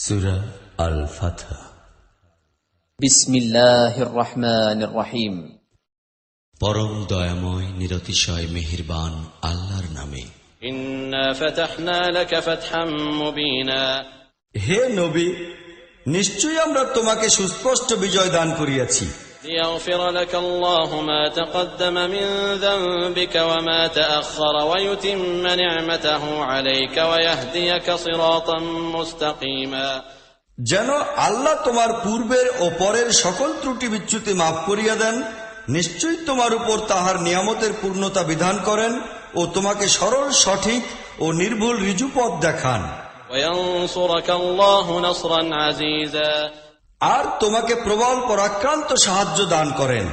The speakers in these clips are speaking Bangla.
সূরা আল ফাতহ। বিসমিল্লাহির রহমানির রহিম। পরম দয়াময় নিরতিশয় মেহেরবান আল্লাহর নামে। ইন্না ফাতাহনা লাকা ফাতহাম মুবিনা। হে নবী, নিশ্চয়ই আমরা তোমাকে সুস্পষ্ট বিজয় দান করিয়াছি। লিয়াগফির লাকা আল্লাহু মা তাকদ্দামা মিন যামবিকা ওয়া মা তাআখারা ওয়া ইউতিম্মা নি'মাতাহু আলাইকা ওয়া ইয়াহদিয়াকা সিরাতাম মুস্তাকিমা। যেন আল্লাহ তোমার পূর্বের ও পরের সকল ত্রুটি বিচ্যুতি মাফ করিয়া দেন, নিশ্চয়ই তোমার উপর তাহার নিয়ামতের পূর্ণতা বিধান করেন ও তোমাকে সরল, সঠিক ও নির্ভুল ঋজু পথ দেখান। ওয়ায়ানসুরাকা আল্লাহু নাসরান আজিজা। আর তোমাকে প্রবল পরাক্রান্ত সাহায্য দান করেন।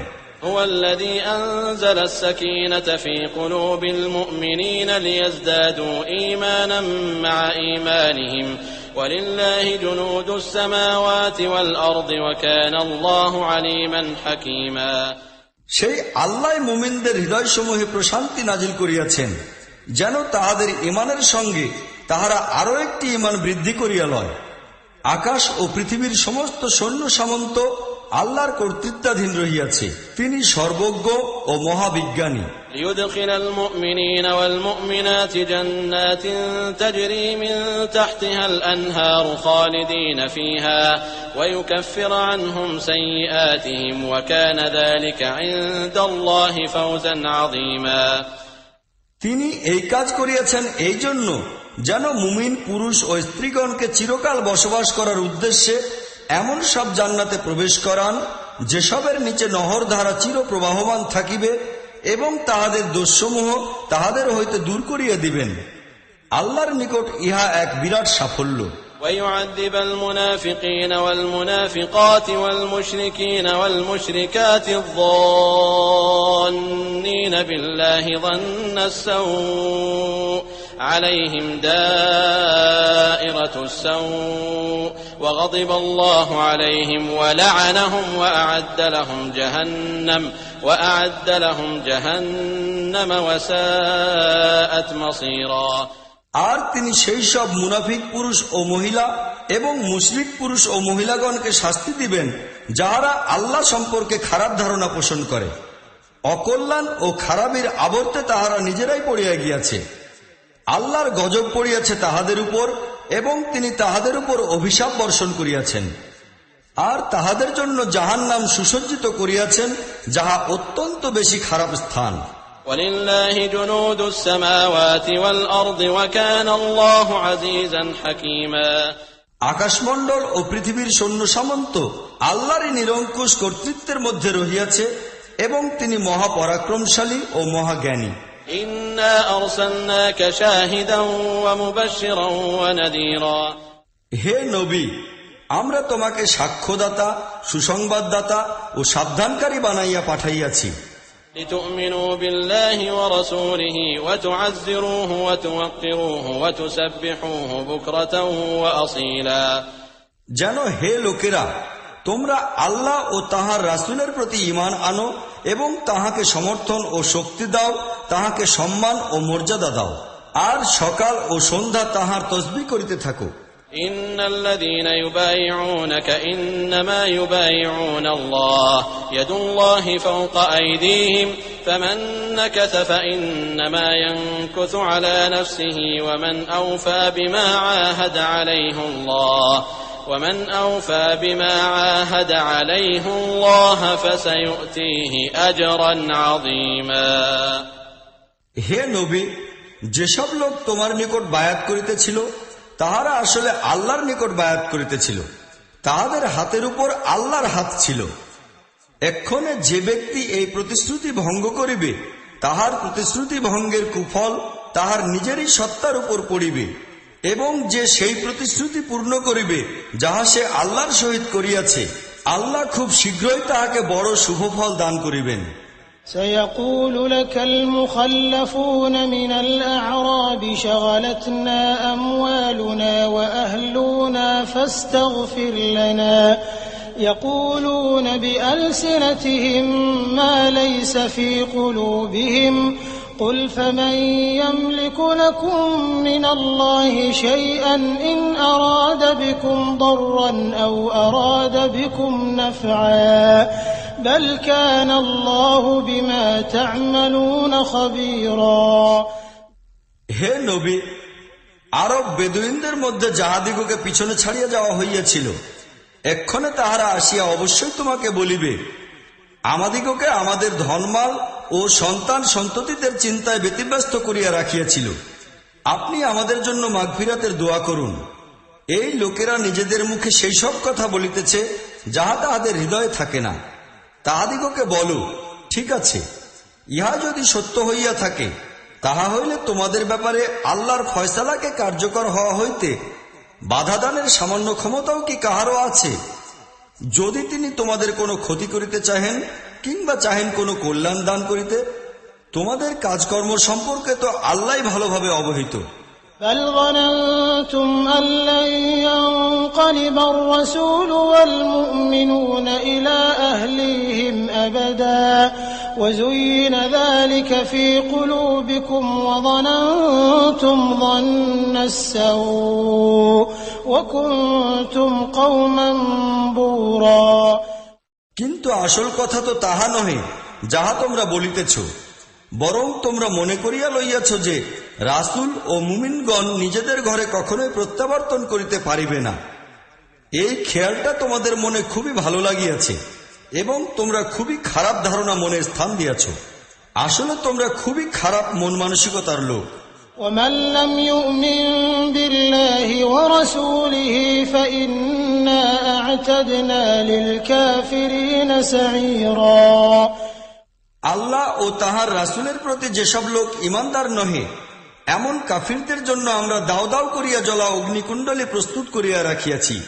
হুয়াল্লাযী আনজালাস সাকিনাতা ফী কুলুবিল মুমিনিনা লিয়াজদাদু ঈমানাম মা'a ঈমানিহিম ওয়ালিল্লাহি জুনুদুস সামাওয়াতি ওয়াল আরদি ওয়া কানা আল্লাহু আলীমান হাকীমা। সেই আল্লাহ মুমিনদের হৃদয়সমূহে প্রশান্তি নাজিল করিয়াছেন, যেন তাহাদের ঈমানের সঙ্গে তাহারা আরো একটি ঈমান বৃদ্ধি করিয়া লয়। আকাশ ও পৃথিবীর সমস্ত সৈন্য সামন্ত আল্লাহর কর্তৃত্বাধীন রহিয়াছে, তিনি সর্বজ্ঞ ও মহাবিজ্ঞানী। লিইউদখিলাল মুমিনিনা ওয়াল মুমিনাতি জান্নাতিন তাজরি মিন তাহতিহাল আনহারু খালিদিনা ফিহা ওয়া ইউকাফফিরু আনহুম সাইয়্যাতিহিম ওয়া কানা যালিকা ইনদাল্লাহি ফাওজান আযীমা। তিনি এই কাজ করিয়াছেন এই জন্য যেন মুমিন পুরুষ ও স্ত্রীগণকে চিরকাল বসবাস করার উদ্দেশ্যে এমন সব জান্নাতে প্রবেশ করান যেসবের নিচে নহর ধারা চির প্রবাহমান থাকিবে এবং তাহাদের দোষসমূহ তাহাদের হইতে দূর করিয়া দিবেন। আল্লাহর নিকট ইহা এক বিরাট সাফল্য। ويعذب المنافقين والمنافقات والمشركين والمشركات الظانين بالله ظن السوء عليهم دائرة السوء وغضب الله عليهم ولعنهم وأعد لهم جهنم وساءت مصيرا। আর তিনি সেই সব মুনাফিক পুরুষ ও মহিলা এবং মুশরিক পুরুষ ও মহিলাগণকে শাস্তি দিবেন যাহারা আল্লাহ সম্পর্কে খারাপ ধারণা পোষণ করে। অকল্যাণ ও খারাপের আবর্তে তাহারা নিজেরাই পড়িয়া গিয়াছে। আল্লাহর গজব পড়িয়াছে তাহাদের উপর এবং তিনি তাহাদের উপর অভিশাপ বর্ষণ করিয়াছেন। আর তাহাদের জন্য জাহান্নাম সুসজ্জিত করিয়াছেন, যাহা অত্যন্ত বেশি খারাপ স্থান। وَلِلَّهِ جُنُودُ السَّمَاوَاتِ وَالْأَرْضِ وَكَانَ اللَّهُ عَزِيزًا حَكِيمًا। আকাশমণ্ডল ও পৃথিবীর সৈন্য সামন্ত আল্লাহরই নিরঙ্কুশ কর্তৃত্বের মধ্যে রহিয়াছে এবং তিনি মহাপরাক্রমশালী ও মহাজ্ঞানী। ইন্না আরসালনাকা শাহিদান ওয়া মুবাশশিরান ওয়া নাযীরা। হে নবী, আমরা তোমাকে সাক্ষ্যদাতা, সুসংবাদদাতা ও সাবধানকারী বানাইয়া পাঠাইয়াছি। লিতুমিনু বিল্লাহি ওয়া রাসূলিহি ওয়া তুআজ্জিরুহু ওয়া তুওয়াক্কিরুহু ওয়া তুসাব্বিহুহু বুকরাতান ওয়া আসীলা। যেন হে লোকেরা, তোমরা আল্লাহ ও তাহার রাসূলের প্রতি ঈমান আনো এবং তাহাকে সমর্থন ও শক্তি দাও, তাহাকে সম্মান ও মর্যাদা দাও, আর সকাল ও সন্ধ্যা তাহার তসবিহ করিতে থাকো। ইন্নাল্লাযীনা ইউবাইউনাকা ইন্নামা ইউবাইউনা আল্লাহ ইয়াদুল্লাহি ফাওকা আইদিহিম ফামান নাকাসা ফাইন্নামা ইয়ানকুসু আলা নাফসিহি ওয়া মান আওফা বিমা আহাদা আলাইহি আল্লাহ ومن أوفى بما عاهد عليه الله فسيؤتيه أجرا عظيما। হে নবী, যেসব লোক তোমার নিকট বায়াত করিতেছিল তাহারা আসলে আল্লাহর নিকট বায়াত করিতেছিল, তাহাদের হাতের উপর আল্লাহর হাত ছিল। এক্ষণে যে ব্যক্তি এই প্রতিশ্রুতি ভঙ্গ করিবে তাহার প্রতিশ্রুতি ভঙ্গের কুফল তাহার নিজেরই সত্তার উপর পড়িবে, এবং যে সেই প্রতিশ্রুতি পূর্ণ করিবে যাহা সে আল্লাহর সহিত করিয়াছে, আল্লাহ খুব শীঘ্রই তাহাকে বড় শুভফল দান করিবেন। سيقول لك المخلفون من الأعراب شغلتنا أموالنا وأهلنا فاستغفر لنا يقولون بألسنتهم ما ليس في قلوبهم قل فمن يملك لكم من الله شيئا إن أراد بكم ضرا أو أراد بكم نفعا بل كان الله بما تعملون خبيرا হে নবী, আরব বেদুইনদের মধ্যে যাহাদিগকে পিছনে ছাড়িয়া যাওয়া হইয়াছিল, এক্ষণে তাহারা আসিয়া অবশ্যই তোমাকে বলিবে, আমাদিগকে আমাদের ধনমাল ও সন্তান সন্ততিদের চিন্তায় ব্যতিব্যস্ত করিয়া রাখিয়াছিল, আপনি আমাদের জন্য মাগফিরাতের দোয়া করুন। এই লোকেরা নিজেদের মুখে সেই সব কথা বলিতেছে যাহা তাহাদের হৃদয়ে থাকে না। তাহাদিগকে বলো, ঠিক আছে, ইহা যদি সত্য হইয়া থাকে, তাহা হইলে তোমাদের ব্যাপারে আল্লাহর ফয়সালাকে কার্যকর হওয়া হইতে বাধাদানের সামান্য ক্ষমতাও কি কাহারও আছে? যদি তিনি তোমাদের কোনো ক্ষতি করিতে চাহেন কিংবা চাহেন কোনো কল্যাণ দান করিতে, তোমাদের কাজকর্ম সম্পর্কে তো আল্লাহই ভালোভাবে অবহিত। بل ظننتم أن لن ينقلب الرسول والمؤمنون إلى أهليهم أبدا وزين ذلك في قلوبكم وظننتم ظن السوء وكنتم قوما بورا কিন্তু আসল কথা তো তাহা নহে যাহা তোমরা বলিতেছ, বরং তোমরা মনে করিয়া লইয়াছ যে রাসূল ও মুমিনগণ নিজেদের ঘরে কখনোই প্রত্যাবর্তন করিতে পারিবে না। এই খেয়ালটা তোমাদের মনে খুবই ভালো লাগিয়াছে এবং তোমরা খুবই খারাপ ধারণা মনের স্থান দিয়াছ। আসলে তোমরা খুবই খারাপ মন মানসিকতার লোক। ومن لم يؤمن بالله ورسوله فإنا أعتدنا للكافرين سعيرا আল্লাহ ও তাহার রাসূলের প্রতি যেসব লোক ইমানদার নহে, এমন কাফিরদের জন্য আমরা দাও দাও করিয়া জ্বলা অগ্নিকুণ্ডলী প্রস্তুত করিয়া রাখিয়াছি।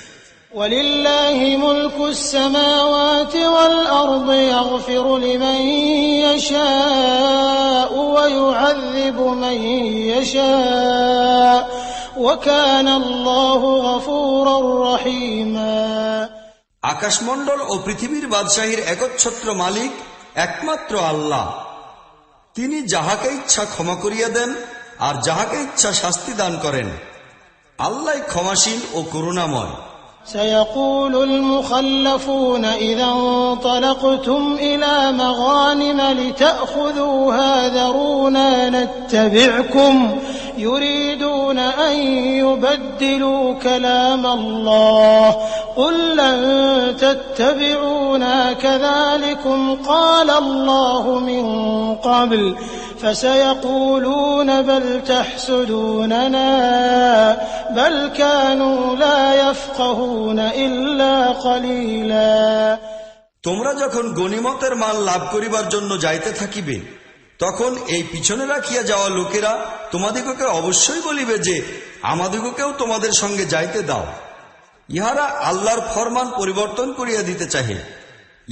ولله ملك السماوات والأرض يغفر لمن يشاء ويعذب من يشاء وكان الله غفورا رحيما আকাশমণ্ডল ও পৃথিবীর বাদশাহীর একচ্ছত্র মালিক একমাত্র আল্লাহ। তিনি যাহাকে ইচ্ছা ক্ষমা করিয়া দেন আর যাহাকে ইচ্ছা শাস্তি দান করেন। আল্লাহ ক্ষমাশীল ও করুণাময়। سيقول المخلفون إذا انطلقتم إلى مغانم لتأخذوها ذرونا نتبعكم يريدون أن يبدلوا كلام الله قل لن تتبعونا كذلكم قال الله من قبل فسيقولون بل تحسدوننا بل كانوا لا يفقهون إلا قليلا তোমরা যখন গনিমতের মাল লাভ করিবার জন্য যাইতে থাকিবে, তখন এই পিছনে রাখিয়া যাওয়া লোকেরা তোমাদিগকে অবশ্যই বলিবে যে আমাদিগকেও তোমাদের সঙ্গে যাইতে দাও। ইহারা আল্লাহর ফরমান পরিবর্তন করিয়া দিতে চাহে।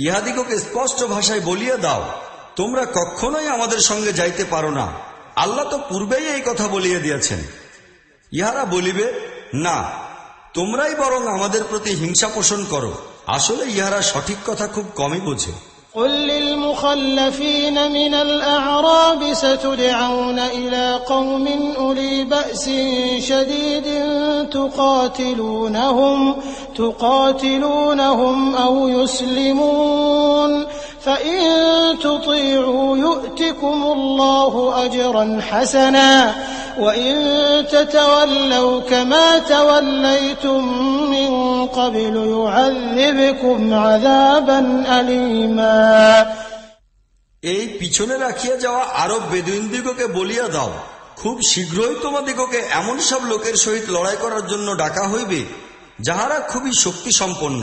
ইহাদিগকে স্পষ্ট ভাষায় বলিয়া দাও, তোমরা কখনোই আমাদের সঙ্গে যাইতে পারো না, আল্লাহ তো পূর্বেই এই কথা বলিয়া দিয়েছেন। ইহারা বলিবে, না, তোমরাই বরং আমাদের প্রতি হিংসা পোষণ করো। আসলে ইহারা সঠিক কথা খুব কমই বোঝে। قل للمخلفين من الأعراب ستدعون إلى قوم أولي بأس شديد تقاتلونهم أو يسلمون فإن تطيعوا يؤتكم الله أجرا حسنا وإن تتولوا كما توليتم من قبل يعذبكم عذابا أليما এই পিছনে রাখিয়া যাওয়া আরব বেদুইনদিগকে বলিয়া দাও, খুব শীঘ্রই তোমাদিগকে এমন সব লোকের সহিত লড়াই করার জন্য ডাকা হইবে যাহারা খুবই শক্তি সম্পন্ন।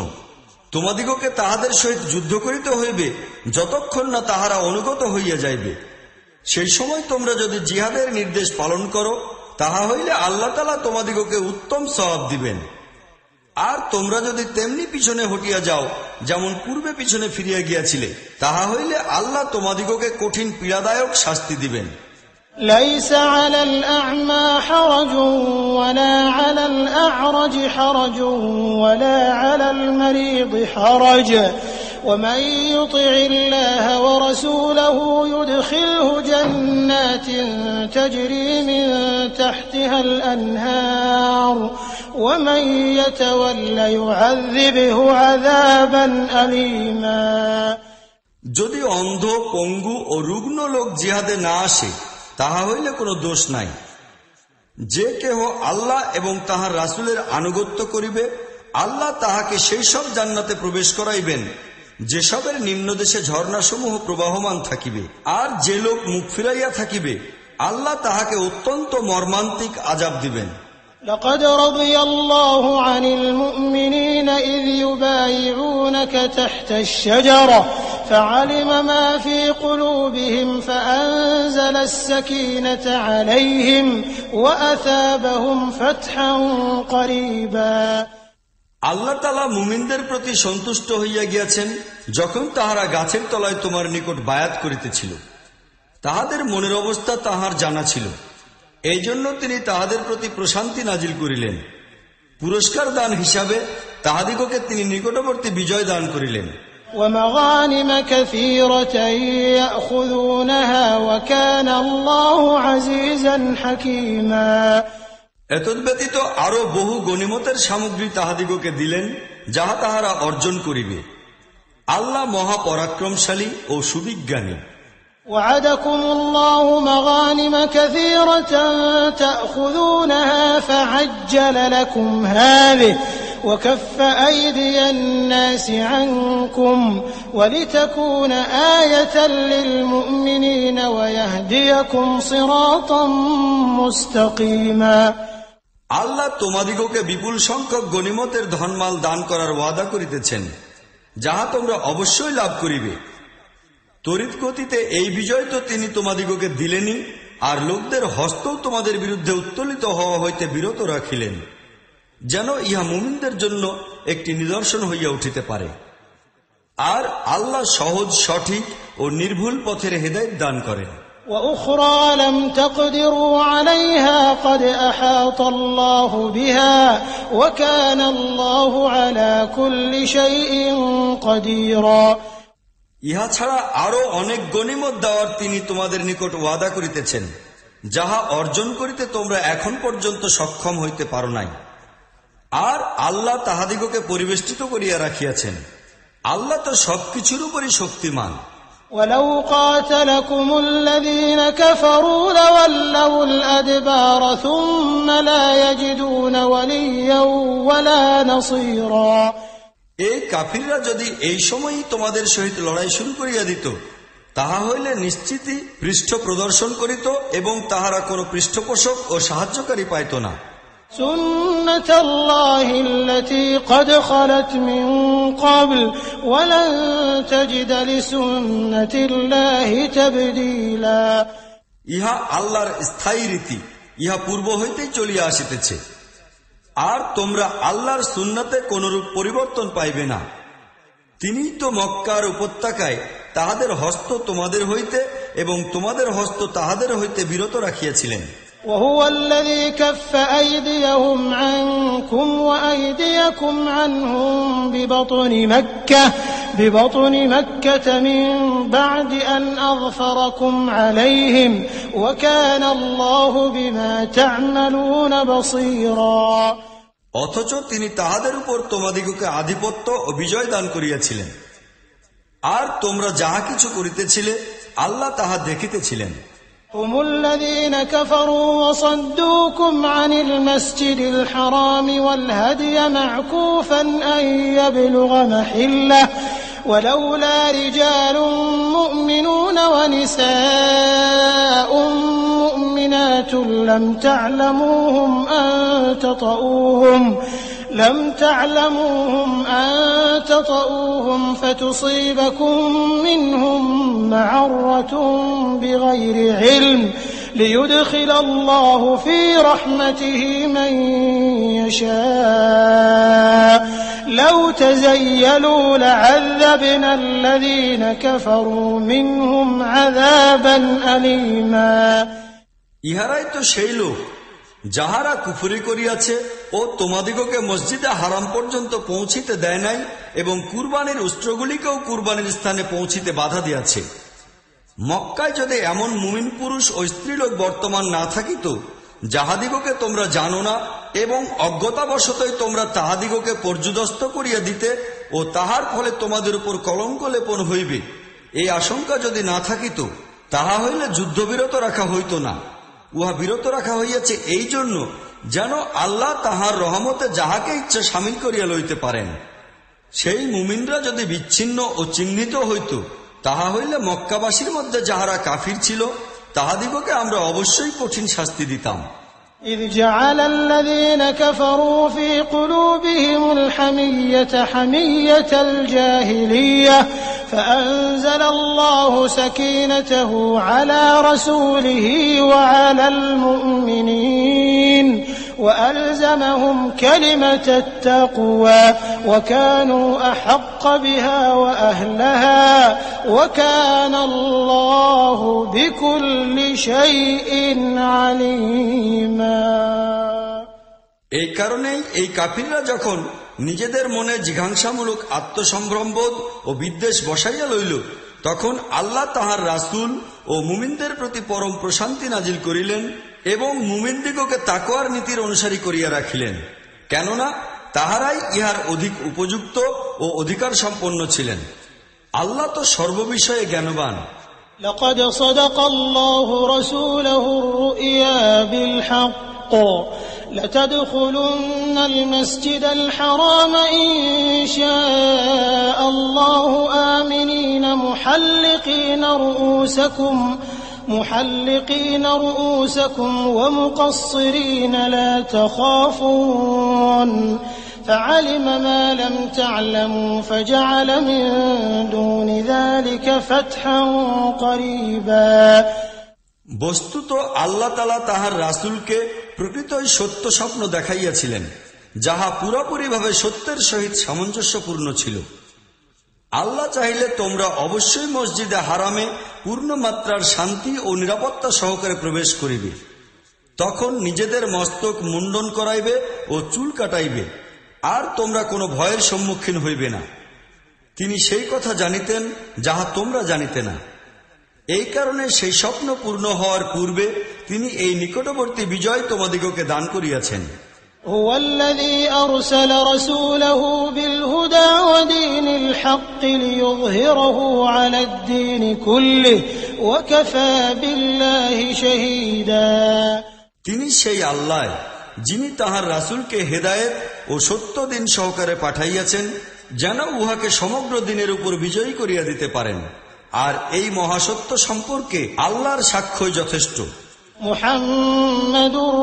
তোমাদিগকে তাহাদের সহিত যুদ্ধ করিতে হইবে যতক্ষণ না তাহারা অনুগত হইয়া যাইবে। সেই সময় তোমরা যদি জিহাদের নির্দেশ পালন করো, তাহা হইলে আল্লাহ তাআলা তোমাদিগকে উত্তম সওয়াব দিবেন। আর তোমরা যদি তেমনি পিছনে হটিয়া যাও যেমন পূর্বে পিছনে ফিরিয়া গিয়াছিলে, তাহা হইলে আল্লাহ তোমাদিগকে কঠিন পীড়াদায়ক শাস্তি দিবেন। ليس على الأعمى حرج ولا على الأعرج حرج ولا على المريض حرج ومن يطع الله ورسوله يدخله جنات تجري من تحتها الأنهار ومن يتول يعذبه عذابا أليما যদি অন্ধ, পঙ্গু ও রুগ্ন লোক জিহাদে না আসে, তাহা হইলে কোনো দোষ নাই। যে কেহ আল্লাহ এবং তাহার রাসূলের আনুগত্য করিবে, আল্লাহ তাহাকে সেই সব জান্নাতে প্রবেশ করাইবেন যেসবের নিম্নদেশে ঝর্ণাসমূহ প্রবাহমান থাকিবে। আর যে লোক মুখ ফিরাইয়া থাকিবে, আল্লাহ তাহাকে অত্যন্ত মর্মান্তিক আযাব দিবেন। لقد رضي الله عن المؤمنين إذ يبايعونك تحت الشجرة فعلم ما في قلوبهم فأنزل السكينة عليهم وأثابهم فتحا قريبا আল্লাহ তাআলা মুমিনদের প্রতি সন্তুষ্ট হইয়া গিয়াছেন যখন তাহারা গাছের তলায় তোমার নিকট বায়াত করিতেছিল। তাহাদের মনের অবস্থা তাহার জানা ছিল, এই জন্য তিনি তাহাদের প্রতি প্রশান্তি নাজিল করিলেন। পুরস্কার দান হিসাবে তাহাদিগকে তিনি নিকটবর্তী বিজয় দান করিলেন। ومغانم كثيرة يأخذونها وكان الله عزيزا حكيما এতদ্ব্যতীত আরো বহু গনিমতের সামগ্রী তাহাদিগকে দিলেন, যাহা তাহারা অর্জন করিবে। আল্লাহ মহাপরাক্রমশালী ও সুবিজ্ঞানী। وعدكم الله مغانم كثيرة تأخذونها فعجل لكم هذه وكف أيدي الناس عنكم ولتكون آية للمؤمنين ويهديكم صراطا مستقيما আল্লাহ তোমাদিগকে বিপুল সংখ্যক গনিমতের ধনমাল দান করার ওয়াদা করিতেছেন, যাহা তোমরা অবশ্যই লাভ করিবে। তড়িৎ গতিতে এই বিজয় তো তিনি তোমাদিগকে দিলেনই, আর লোকদের হস্তও তোমাদের বিরুদ্ধে উত্তোলিত হওয়া হইতে বিরত রাখিলেন, যেন ইহা মুমিনদের জন্য একটি নিদর্শন হইয়া উঠিতে পারে। আর আল্লাহ সহজ, সঠিক ও নির্ভুল পথের হেদায়েত দান করেন। وأخرى لم تقدروا عليها قد أحاط الله بها وكان الله على كل شيء قديرا ইহা ছাড়া আরো অনেক গনিমত দেওয়ার তিনি তোমাদের নিকট ওয়াদা করিতেছেন, যাহা অর্জন করিতে তোমরা এখন পর্যন্ত সক্ষম হইতে পারো নাই। আর আল্লাহ তাহাদিগকে পরিবেষ্টিত করিয়া রাখিয়াছেন। আল্লাহ তো সবকিছুর উপরই শক্তিমান। ولو قاتلكم الذين كفروا لولوا الأدبار ثم لا يجدون وليا ولا نصيرا এই কাফিররা যদি এই সময়ই তোমাদের সহিত লড়াই শুরু করিয়া দিত, তাহা হইলে নিশ্চিতই পৃষ্ঠ প্রদর্শন করিত এবং তাহারা কোনো পৃষ্ঠপোষক ও সাহায্যকারী পাইত না। سنة الله التي قد خلت من قبل ولن تجد لسنة الله تبديلا ইহা আল্লাহর স্থায়ী রীতি, ইহা পূর্ব হইতেই চলিয়া আসিতেছে। আর তোমরা আল্লাহর সুন্নাতে কোনরূপ পরিবর্তন পাইবে না। তিনিই তো মক্কার উপত্যকায় তাহাদের হস্ত তোমাদের হইতে এবং তোমাদের হস্ত তাহাদের হইতে বিরত রাখিয়াছিলেন। وهو الذي كف أيديهم عنكم وأيديكم عنهم ببطن مكة من بعد أن أظفركم عليهم وكان الله بما تعملون بصيرا অথচ তিনি তাহাদের উপর তোমাদিগকে আধিপত্য ও বিজয় দান করিয়াছিলেন, আর তোমরা যাহা কিছু করিতেছিলে আল্লাহ তাহা দেখিতেছিলেন। هم الذين كفروا وصدوكم عن المسجد الحرام والهدي معكوفا أن يبلغ محله ولولا رجال مؤمنون ونساء مؤمنات لم تعلموهم أن تطؤوهم فتصيبكم منهم معرة بغير علم ليدخل الله في رحمته من يشاء لو تزيلوا لعذبنا الذين كفروا منهم عذابا أليما ইহারাই তো সেই লোক যাহারা কুফরি করিয়াছে ও তোমাদিগকে মসজিদে হারাম পর্যন্ত পৌঁছিতে দেয় নাই এবং কুরবানির উস্ত্রগুলিকেও কুরবানির স্থানে পৌঁছিতে বাধা দিয়াছে। মক্কায় যদি এমন মুমিন পুরুষ ও স্ত্রীলোক বর্তমান না থাকিত যাহাদিগকে তোমরা জানো না এবং অজ্ঞতাবশতই তোমরা তাহাদিগকে পর্যুদস্ত করিয়া দিতে ও তাহার ফলে তোমাদের উপর কলঙ্ক লেপন হইবে, এই আশঙ্কা যদি না থাকিত তাহা হইলে যুদ্ধবিরত রাখা হইত না। উহা বিরত রাখা হইয়াছে এই জন্য যেন আল্লাহ তাহার রহমতে যাহাকে ইচ্ছা সামিল করিয়া লইতে পারেন। সেই মুমিনরা যদি বিচ্ছিন্ন ও চিহ্নিত হইত তাহা হইলে মক্কাবাসীর মধ্যে যাহারা কাফির ছিল তাহাদিগকে আমরা অবশ্যই কঠিন শাস্তি দিতাম। إذ جعل الذين كفروا في قلوبهم الحمية حمية الجاهلية فأنزل الله سكينته على رسوله وعلى المؤمنين وألزمهم كلمة التقوى وكانوا أحق بها وأهلها وكان الله بكل شيء عليما। এই কারণেই এই কাফিররা যখন নিজেদের মনে জিঘাংসামূলক আত্মসম্ভ্রমবোধ ও বিদ্বেষ বসাইয়া লইল তখন আল্লাহ তাহার রাসূল ও মুমিনদের প্রতি পরম প্রশান্তি নাজিল করিলেন এবং মুমিনদিগকে তাকওয়ার নীতির অনুসারী করিয়া রাখিলেন, কেননা তাহারাই ইহার অধিক উপযুক্ত ও অধিকার সম্পন্ন ছিলেন। আল্লাহ তো সর্ববিষয়ে জ্ঞানবান। لقد صدق الله رسوله الرؤيا بالحق لتدخلن المسجد الحرام إن شاء الله آمنين محلقين رؤوسكم ومقصرين لا تخافون فعلم ما لم تعلموا فجعل من دون ذلك فتحا قريبا। বস্তুত আল্লাহ তাআলা তাহার রাসূলকে প্রকৃতই সত্য স্বপ্ন দেখাইয়াছিলেন যাহা পুরোপুরিভাবে সত্যের সহিত সামঞ্জস্যপূর্ণ ছিল। আল্লাহ চাইলে তোমরা অবশ্যই মসজিদে হারামে পূর্ণ মাত্রার শান্তি ও নিরাপত্তা সহকারে প্রবেশ করিবে। তখন নিজেদের মস্তক মুন্ডন করাইবে ও চুল কাটাইবে, আর তোমরা কোনো ভয়ের সম্মুখীন হইবে না। তিনি সেই কথা জানিতেন যাহা তোমরা জানিতে না। এই কারণে সেই স্বপ্ন পূর্ণ হওয়ার পূর্বে তিনি এই নিকটবর্তী বিজয় তোমাদিগকে দান করিয়াছেন। هو الذي أرسل رسوله بالهدى ودين الحق ليظهره على الدين كله وكفى بالله شهيدا। তিনি সেই আল্লাহ যিনি তাহার রাসূলকে হেদায়েত ও সত্য দিন সহকারে পাঠাইয়াছেন যেন উহাকে সমগ্র দিনের উপর বিজয়ী করিয়া দিতে পারেন, আর এই মহাসত্য সম্পর্কে আল্লাহর সাক্ষ্যই যথেষ্ট। মুহাম্মাদুর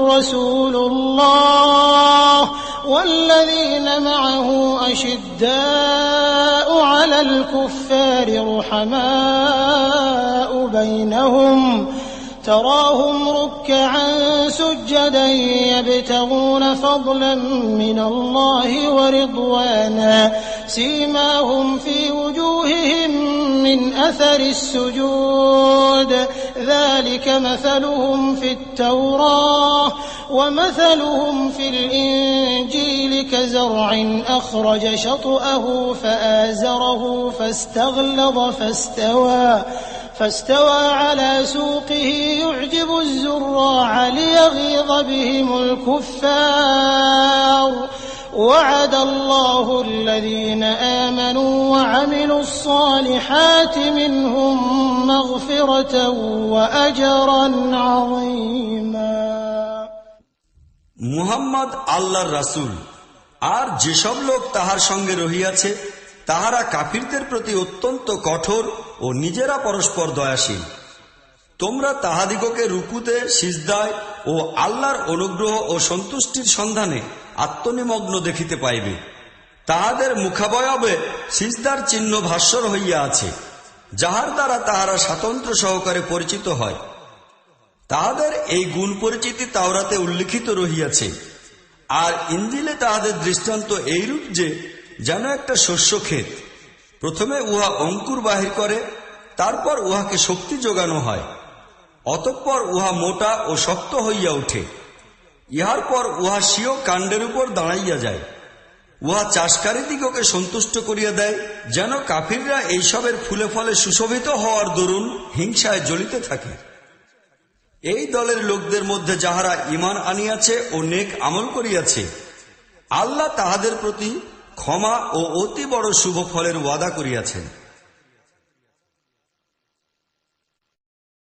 রাসূলুল্লাহ ওয়াল্লাযীনা মা'আহু আশিদ্দাউ আলাল কুফফারি রুহামাউ বাইনাহুম تراهم ركعا سجدا يبتغون فضلا من الله ورضوانا سيماهم في وجوههم من أثر السجود ذلك مثلهم في التوراة ومثلهم في الإنجيل كزرع أخرج شطأه فآزره فاستغلظ فاستوى على سوقه يعجب الزراع ليغيظ بهم الكفار وعد الله الذين آمنوا وعملوا الصالحات منهم مغفرة وأجرا عظيما। মুহাম্মদ আল্লাহর রাসূল, আর যেসব লোক তাহার সঙ্গে রহিয়াছে তাহারা কাফিরদের প্রতি অত্যন্ত কঠোর ও নিজেরা পরস্পর দয়াশীল। তোমরা তাহাদিগকে রুকুতে, সিজদায় ও আল্লাহর অনুগ্রহ ও সন্তুষ্টির সন্ধানে আত্মনিমগ্ন দেখিতে পাইবে। তাহাদের মুখাবয়বে সিজদার চিহ্ন ভাস্বর হইয়া আছে, যাহার দ্বারা তাহারা স্বাতন্ত্র্য সহকারে পরিচিত হয়। তাহাদের এই গুণ পরিচিতি তাওরাতে উল্লিখিত রহিয়াছে। আর ইনজিলে তাহাদের দৃষ্টান্ত এইরূপ যে যেন একটা শস্য ক্ষেত, প্রথমে উহা অঙ্কুর বাহির করে, তারপর উহাকে শক্তি যোগানো হয়, অতঃপর উহা মোটা ও শক্ত হইয়া ওঠে। ইহার পর উহা স্বীয় কাণ্ডের উপর দাঁড়াইয়া যায়। উহা চাষকারীদিগকে সন্তুষ্ট করিয়া দেয়, যেন কাফিররা এইসবের ফুলে ফলে সুশোভিত হওয়ার দরুন হিংসায় জ্বলিতে থাকে। এই দলের লোকদের মধ্যে যাহারা ঈমান আনিয়াছে ও নেক আমল করিয়াছে, আল্লাহ তাহাদের প্রতি ক্ষমা ও অতি বড় শুভ ফলের ওয়াদা করিয়াছেন।